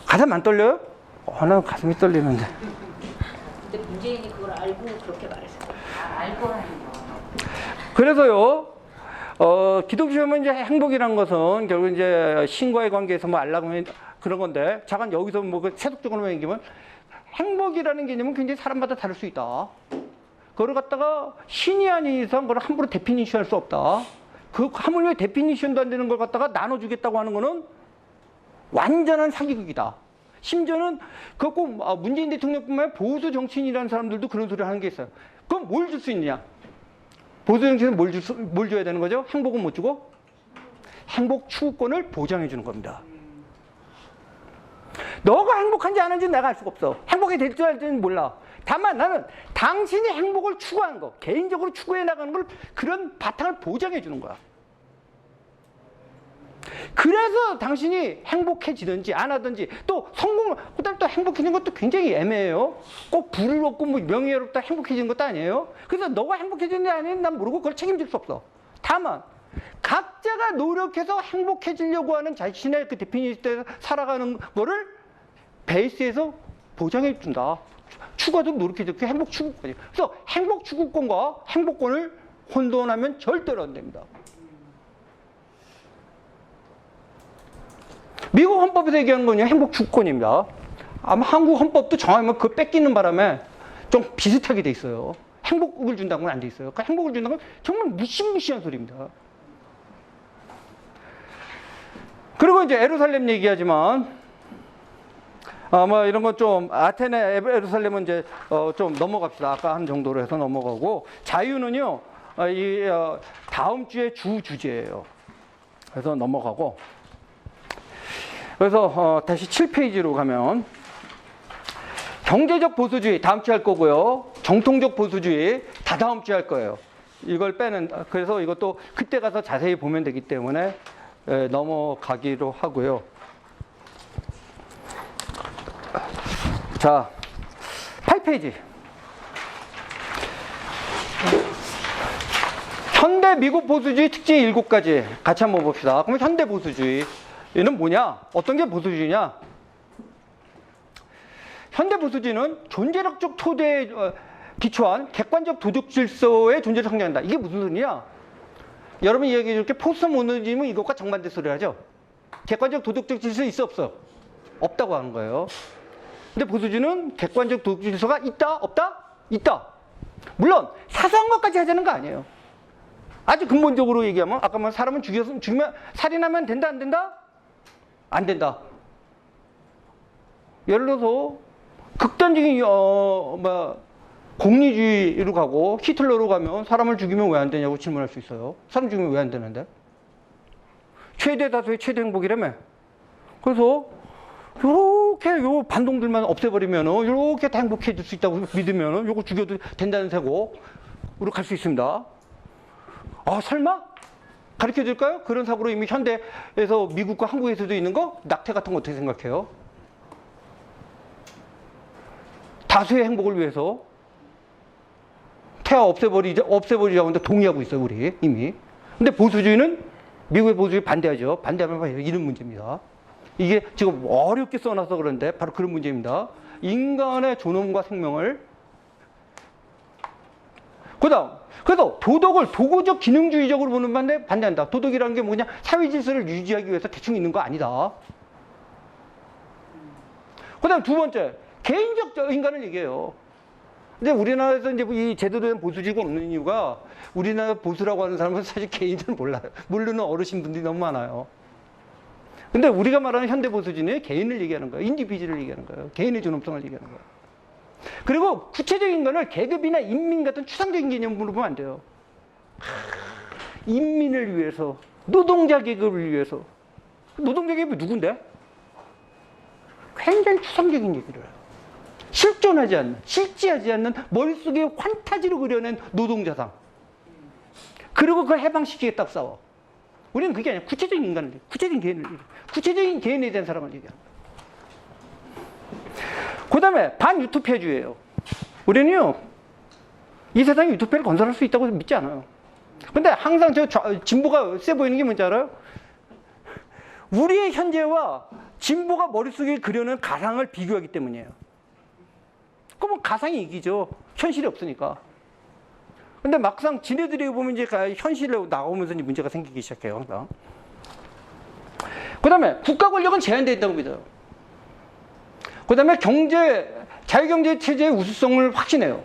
[SPEAKER 1] 가슴 안 떨려요? 난 가슴이 떨리는데.
[SPEAKER 2] 근데 문재인이 그걸 알고 그렇게 말했어요. 알고 하는 거.
[SPEAKER 1] 그래서요, 기독교면 이제 행복이란 것은 결국 이제 신과의 관계에서 알라고 하면 그런 건데, 잠깐 여기서 세속적으로 얘기하면 행복이라는 개념은 굉장히 사람마다 다를 수 있다. 그걸 갖다가 신이 아닌 이상 그걸 함부로 데피니션 할 수 없다. 하물며 데피니션도 안 되는 걸 갖다가 나눠주겠다고 하는 거는 완전한 사기극이다. 심지어는 그거 꼭 문재인 대통령뿐만 아니라 보수 정치인이라는 사람들도 그런 소리를 하는 게 있어요. 그럼 뭘 줄 수 있느냐? 보수 정책은 뭘 줘야 되는 거죠? 행복은 못 주고 행복 추구권을 보장해 주는 겁니다. 너가 행복한지 안 한지 내가 알 수가 없어. 행복이 될지 알지는 몰라. 다만 나는 당신이 행복을 추구하는 거, 개인적으로 추구해 나가는 걸 그런 바탕을 보장해 주는 거야. 그래서 당신이 행복해지든지 안 하든지 또 성공을, 그 다음에 또 행복해지는 것도 굉장히 애매해요. 꼭 부를 얻고 뭐 명예롭다 행복해지는 것도 아니에요. 그래서 너가 행복해지는지 아닌지 난 모르고 그걸 책임질 수 없어. 다만 각자가 노력해서 행복해지려고 하는 자신의 그 데피니션에서 살아가는 거를 베이스에서 보장해 준다. 추구하도록 노력해줘. 그게 행복 추구권이에요. 그래서 행복 추구권과 행복권을 혼돈하면 절대로 안 됩니다. 미국 헌법에서 얘기하는 건요, 행복 추구권입니다. 아마 한국 헌법도 정하면 그걸 뺏기는 바람에 좀 비슷하게 돼 있어요. 행복을 준다는 건 안 돼 있어요. 그러니까 행복을 준다는 건 정말 무시무시한 소리입니다. 그리고 이제 예루살렘 얘기하지만, 아마 이런 건 좀, 아테네, 예루살렘은 이제, 좀 넘어갑시다. 아까 한 정도로 해서 넘어가고, 자유는요, 다음 주에 주 주제예요. 그래서 넘어가고, 그래서 다시 7페이지로 가면 경제적 보수주의 다음 주에 할 거고요. 정통적 보수주의 다 다음 주에 할 거예요. 이걸 빼는, 그래서 이것도 그때 가서 자세히 보면 되기 때문에 넘어가기로 하고요. 자, 8페이지. 현대 미국 보수주의 특징 7가지 같이 한번 봅시다. 그럼 현대 보수주의 얘는 뭐냐? 어떤 게 보수주의냐? 현대 보수주의는 존재력적 토대에 기초한 객관적 도덕 질서의 존재를 상정한다. 이게 무슨 소리냐? 여러분이 얘기해 줄게. 포스트 모더니즘은 이것과 정반대 소리를 하죠. 객관적 도덕적 질서 있어 없어? 없다고 하는 거예요. 근데 보수주의는 객관적 도덕 질서가 있다? 없다? 있다. 물론 사소한 것까지 하자는 거 아니에요. 아주 근본적으로 얘기하면 아까 뭐 사람은 죽이면 살인하면 된다 안 된다? 안 된다. 예를 들어서 극단적인 공리주의로 가고 히틀러로 가면 사람을 죽이면 왜 안 되냐고 질문할 수 있어요. 사람 죽이면 왜 안 되는데? 최대 다수의 최대 행복이라며. 그래서 요렇게 요 반동들만 없애버리면은 요렇게 다 행복해질 수 있다고 믿으면은 요거 죽여도 된다는 세고로 갈 수 있습니다. 아, 설마? 가르쳐 줄까요? 그런 사고로 이미 현대에서 미국과 한국에서도 있는 거? 낙태 같은 거 어떻게 생각해요? 다수의 행복을 위해서 태아 없애버리자고 하는데 동의하고 있어요, 우리 이미. 근데 보수주의는 미국의 보수주의 반대하죠. 반대하면 바로 이런 문제입니다. 이게 지금 어렵게 써놔서 그런데 바로 그런 문제입니다. 인간의 존엄과 생명을 그래서 도덕을 도구적 기능주의적으로 보는 반대한다. 도덕이라는 게 뭐냐? 사회 질서를 유지하기 위해서 대충 있는 거 아니다. 그다음 두 번째, 개인적 인간을 얘기해요. 근데 우리나라에서 이제 이 제대로 된 보수주의가 없는 이유가 우리나라 보수라고 하는 사람은 사실 개인을 몰라요. 모르는 어르신분들이 너무 많아요. 근데 우리가 말하는 현대 보수주의는 개인을 얘기하는 거예요. 인디비주얼을 얘기하는 거예요. 개인의 존엄성을 얘기하는 거예요. 그리고 구체적인 거는 계급이나 인민 같은 추상적인 개념으로 보면 안 돼요. 인민을 위해서, 노동자 계급을 위해서. 노동자 계급이 누군데? 굉장히 추상적인 얘기를 해요. 실존하지 않는, 실지하지 않는 머릿속에 환타지로 그려낸 노동자상. 그리고 그걸 해방시키겠다고 싸워. 우리는 그게 아니야. 구체적인 인간을 얘기해. 구체적인 개인을 얘기해. 구체적인 개인에 대한 사람을 얘기하는 거야. 그 다음에 반유토피아주의예요. 우리는요, 이 세상에 유토피아를 건설할 수 있다고 믿지 않아요. 근데 항상 진보가 세 보이는 게 뭔지 알아요? 우리의 현재와 진보가 머릿속에 그려낸 가상을 비교하기 때문이에요. 그러면 가상이 이기죠. 현실이 없으니까. 근데 막상 지네들이 보면 이제 현실에 나오면서 이제 문제가 생기기 시작해요, 항상. 그 다음에 국가 권력은 제한되어 있다고 믿어요. 그 다음에 자유경제 체제의 우수성을 확신해요.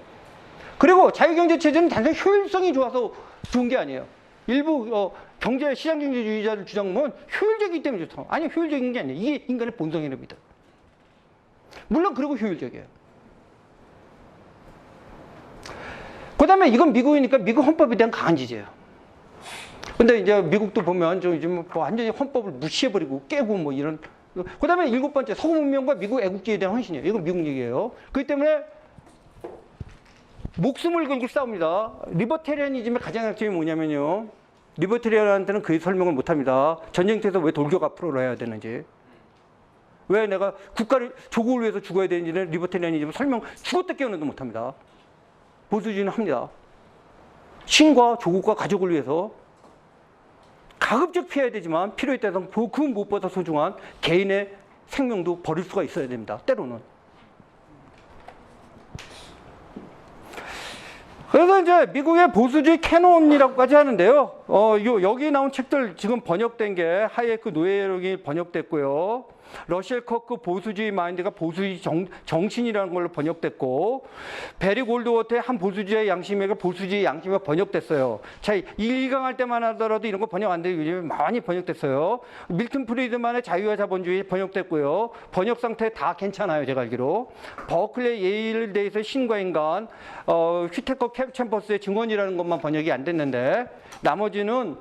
[SPEAKER 1] 그리고 자유경제 체제는 단순히 효율성이 좋아서 좋은 게 아니에요. 일부 시장경제주의자를 주장하면 효율적이기 때문에 좋다. 아니, 효율적인 게 아니에요. 이게 인간의 본성이라고 믿어요. 물론 그리고 효율적이에요. 그 그 다음에 이건 미국이니까 미국 헌법에 대한 강한 지지예요. 근데 이제 미국도 보면 좀 요즘 뭐 완전히 헌법을 무시해버리고 깨고 뭐 이런. 그 다음에 7번째, 서구 문명과 미국 애국주의에 대한 헌신이에요. 이건 미국 얘기예요. 그렇기 때문에 목숨을 걸고 싸웁니다. 리버테리아니즘의 가장 약점이 뭐냐면요. 리버테리아한테는 그 설명을 못 합니다. 전쟁터에서 왜 돌격 앞으로 해야 되는지. 왜 내가 국가를, 조국을 위해서 죽어야 되는지는 리버테리아니즘은 설명, 죽었다 깨어나도 못 합니다. 보수주의는 합니다. 신과 조국과 가족을 위해서 가급적 피해야 되지만 필요에 따라서 그 무엇보다 소중한 개인의 생명도 버릴 수가 있어야 됩니다. 때로는. 그래서 이제 미국의 보수주의 캐논이라고까지 하는데요. 여기 나온 책들 지금 번역된 게 하이에크 노예록이 번역됐고요. 러셀 커크 보수주의 마인드가 보수주의 정신이라는 걸로 번역됐고, 베리 골드워터의 한 보수주의 양심에게 보수주의 양심이 번역됐어요. 자, 1강 할 때만 하더라도 이런 거 번역 안 되고 요즘 많이 번역됐어요. 밀턴 프리드만의 자유와 자본주의 번역됐고요. 번역 상태 다 괜찮아요, 제가 알기로. 버클리 예일대에서 신과 인간, 휘테커 챔버스의 증언이라는 것만 번역이 안 됐는데, 나머지는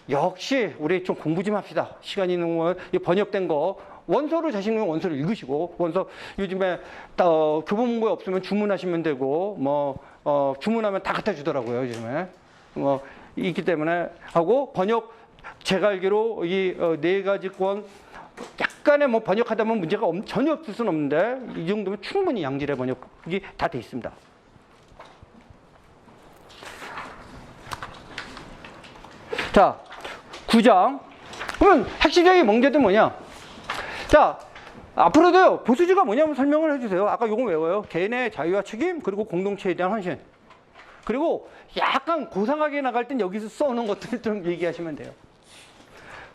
[SPEAKER 1] 역시 우리 좀 공부 좀 합시다. 시간 있는 거 번역된 거 원서를 자신은 원서를 읽으시고, 원서 요즘에 교보문고에 없으면 주문하시면 되고, 주문하면 다 갖다 주더라고요, 요즘에. 있기 때문에 하고, 번역 제가 알기로 이 네 가지 권 약간의 번역하다 보면 문제가 전혀 없을 수는 없는데, 이 정도면 충분히 양질의 번역이 다 돼 있습니다. 자, 9장. 그러면 핵심적인 문제는 뭐냐? 자, 앞으로도요, 보수주의가 뭐냐면 설명을 해주세요. 아까 요거 외워요. 개인의 자유와 책임, 그리고 공동체에 대한 헌신. 그리고 약간 고상하게 나갈 땐 여기서 써놓은 것들을 좀 얘기하시면 돼요.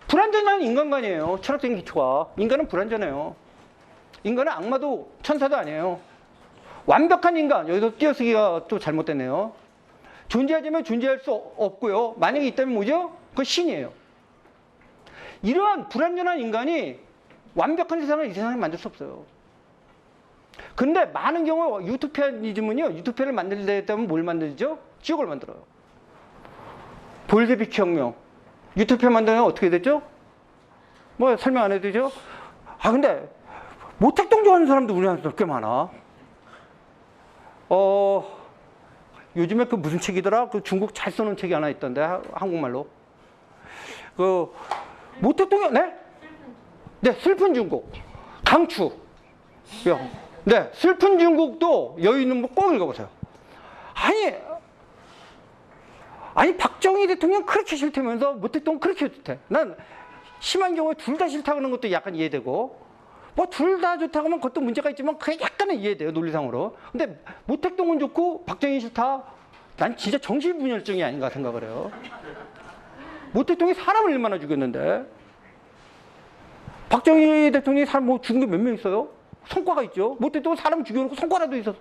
[SPEAKER 1] 불완전한 인간관이에요. 철학적인 기초가. 인간은 불완전해요. 인간은 악마도 천사도 아니에요. 완벽한 인간, 여기서 띄어쓰기가 또 잘못됐네요. 존재하자면 존재할 수 없고요. 만약에 있다면 뭐죠? 그건 신이에요. 이러한 불완전한 인간이 완벽한 세상을 이 세상에 만들 수 없어요. 근데 많은 경우 유토피아니즘은요, 유토피아를 만들려면 뭘 만들죠? 지옥을 만들어요. 볼셰비키 혁명. 유토피아 만들면 어떻게 됐죠? 설명 안 해도 되죠? 근데 모택동 좋아하는 사람도 우리한테 꽤 많아. 요즘에 그 무슨 책이더라? 그 중국 잘 써놓은 책이 하나 있던데, 한국말로. 모택동이, 네? 네, 슬픈 중국. 강추. 네, 슬픈 중국도 여유 있는 거 꼭 읽어보세요. 아니, 박정희 대통령 그렇게 싫다면서 모택동 그렇게 좋대. 난 심한 경우에 둘 다 싫다고 하는 것도 약간 이해되고, 둘 다 좋다고 하면 그것도 문제가 있지만 그게 약간은 이해돼요, 논리상으로. 근데 모택동은 좋고 박정희 싫다? 난 진짜 정신분열증이 아닌가 생각을 해요. 모택동이 사람을 얼마나 죽였는데. 박정희 대통령이 사람 죽은 게 몇 명 있어요? 성과가 있죠. 모택동은 사람 죽여놓고 성과라도 있어서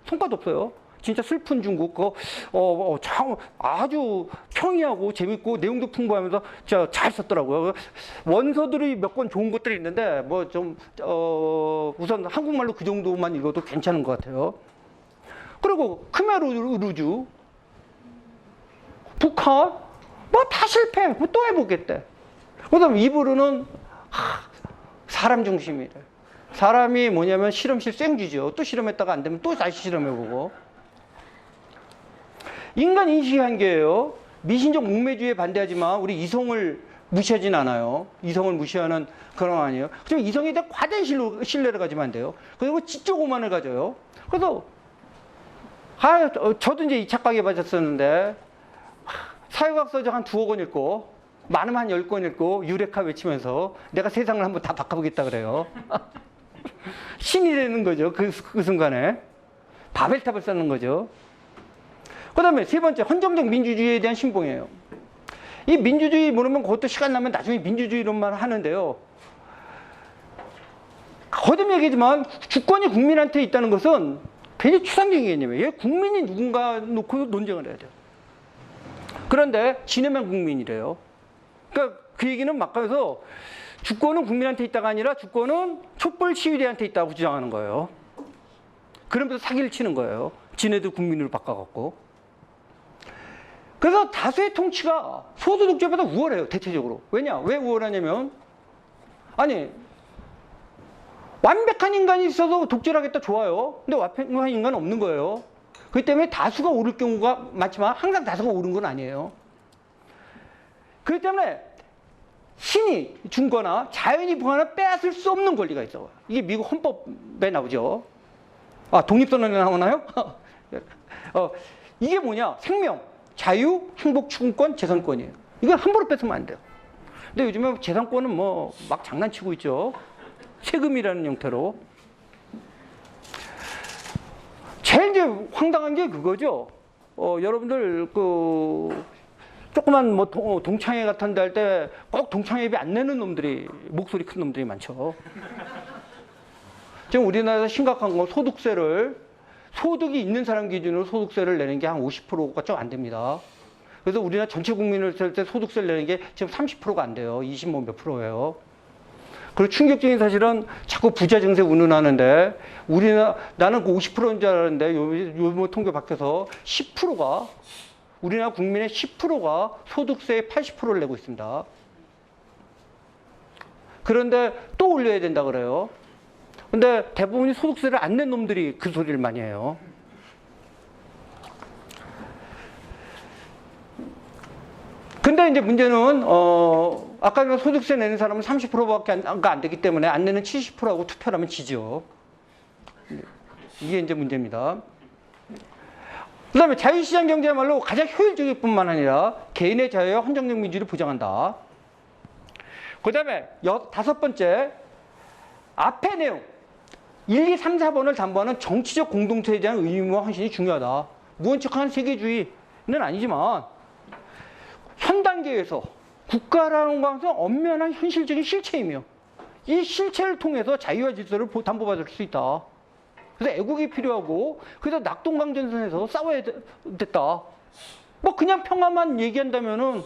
[SPEAKER 1] 성과도 없어요. 진짜 슬픈 중국, 아주 평이하고 재밌고 내용도 풍부하면서 잘 썼더라고요. 원서들이 몇 권 좋은 것들이 있는데, 우선 한국말로 그 정도만 읽어도 괜찮은 것 같아요. 그리고 크메르루주, 북한, 다 실패. 또 해보겠대. 그다음 이브르는 사람 중심이래. 사람이 뭐냐면 실험실 생쥐죠. 또 실험했다가 안 되면 또 다시 실험해보고. 인간 인식의 한계예요. 미신적 웅매주의에 반대하지만 우리 이성을 무시하진 않아요. 이성을 무시하는 그런 거 아니에요. 그렇지만 이성에 대한 과대한 신뢰를 가지면 안 돼요. 그리고 지적 오만을 가져요. 그래서 저도 이제 2차 강의 받았었는데, 사회과학 서적 한 2억 권 읽고, 많으면 한 10권 읽고, 유레카 외치면서 내가 세상을 한번 다 바꿔보겠다 그래요. 신이 되는 거죠. 그 순간에. 바벨탑을 쌓는 거죠. 그 다음에 세 번째, 헌정적 민주주의에 대한 신봉이에요. 이 민주주의 모르면 그것도 시간 나면 나중에 민주주의론만 하는데요. 거듭 얘기지만 주권이 국민한테 있다는 것은 굉장히 추상적인 개념이에요. 국민이 누군가 놓고 논쟁을 해야 돼요. 그런데 지네만 국민이래요. 그러니까 그 얘기는 막가서 주권은 국민한테 있다가 아니라 주권은 촛불 시위대한테 있다고 주장하는 거예요. 그러면서 사기를 치는 거예요. 지네들 국민으로 바꿔갖고. 그래서 다수의 통치가 소수 독재보다 우월해요, 대체적으로. 왜냐? 왜 우월하냐면, 아니, 완벽한 인간이 있어서 독재를 하겠다 좋아요. 근데 완벽한 인간은 없는 거예요. 그렇기 때문에 다수가 오를 경우가 많지만 항상 다수가 오른 건 아니에요. 그렇기 때문에 신이 준 거나 자연이 부과하는 빼앗을 수 없는 권리가 있어. 이게 미국 헌법에 나오죠. 아, 독립선언에 나오나요? 이게 뭐냐? 생명, 자유, 행복, 추구권, 재산권이에요. 이걸 함부로 뺏으면 안 돼요. 근데 요즘에 재산권은 뭐 막 장난치고 있죠. 세금이라는 형태로. 제일 이제 황당한 게 그거죠. 여러분들 조그만 뭐 동창회 같은 데 할 때 꼭 동창회비 안 내는 놈들이, 목소리 큰 놈들이 많죠. 지금 우리나라에서 심각한 건 소득이 있는 사람 기준으로 소득세를 내는 게 한 50%가 좀 안 됩니다. 그래서 우리나라 전체 국민을 쓸 때 소득세를 내는 게 지금 30%가 안 돼요. 20뭐 몇 프로예요. 그리고 충격적인 사실은 자꾸 부자 증세 운운하는데 나는 그 50%인 줄 알았는데 요번 통계 바뀌어서 10%가 우리나라 국민의 10%가 소득세의 80%를 내고 있습니다. 그런데 또 올려야 된다 그래요. 근데 대부분이 소득세를 안 낸 놈들이 그 소리를 많이 해요. 근데 이제 문제는 아까 소득세 내는 사람은 30%밖에 안 되기 때문에 안 내는 70%하고 투표를 하면 지죠. 이게 이제 문제입니다. 그 다음에 자유시장 경제야말로 가장 효율적일 뿐만 아니라 개인의 자유와 헌정적 민주를 보장한다. 그 다음에 다섯 번째, 앞의 내용 1, 2, 3, 4번을 담보하는 정치적 공동체에 대한 의무와 헌신이 중요하다. 무언측한 세계주의는 아니지만 현 단계에서 국가라는 것은 엄연한 현실적인 실체이며 이 실체를 통해서 자유와 질서를 담보받을 수 있다. 그래서 애국이 필요하고 그래서 낙동강전선에서 싸워야 됐다. 뭐 그냥 평화만 얘기한다면은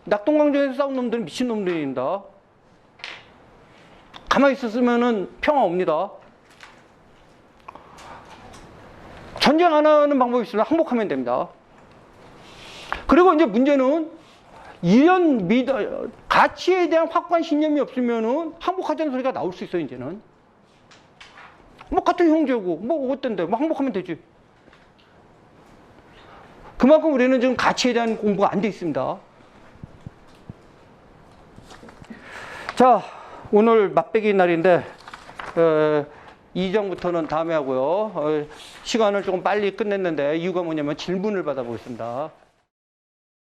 [SPEAKER 1] 낙동강전에서 싸운 놈들은 미친 놈들입니다. 가만히 있었으면은 평화 옵니다. 전쟁 안 하는 방법이 있으면 항복하면 됩니다. 그리고 이제 문제는 이런 가치에 대한 확고한 신념이 없으면은 항복하자는 소리가 나올 수 있어요, 이제는. 뭐 같은 형제고, 뭐 어떤데, 뭐 항복하면 되지. 그만큼 우리는 지금 가치에 대한 공부가 안 돼 있습니다. 자, 오늘 맛배기 날인데, 이 장부터는 다음에 하고요. 시간을 조금 빨리 끝냈는데, 이유가 뭐냐면 질문을 받아보겠습니다.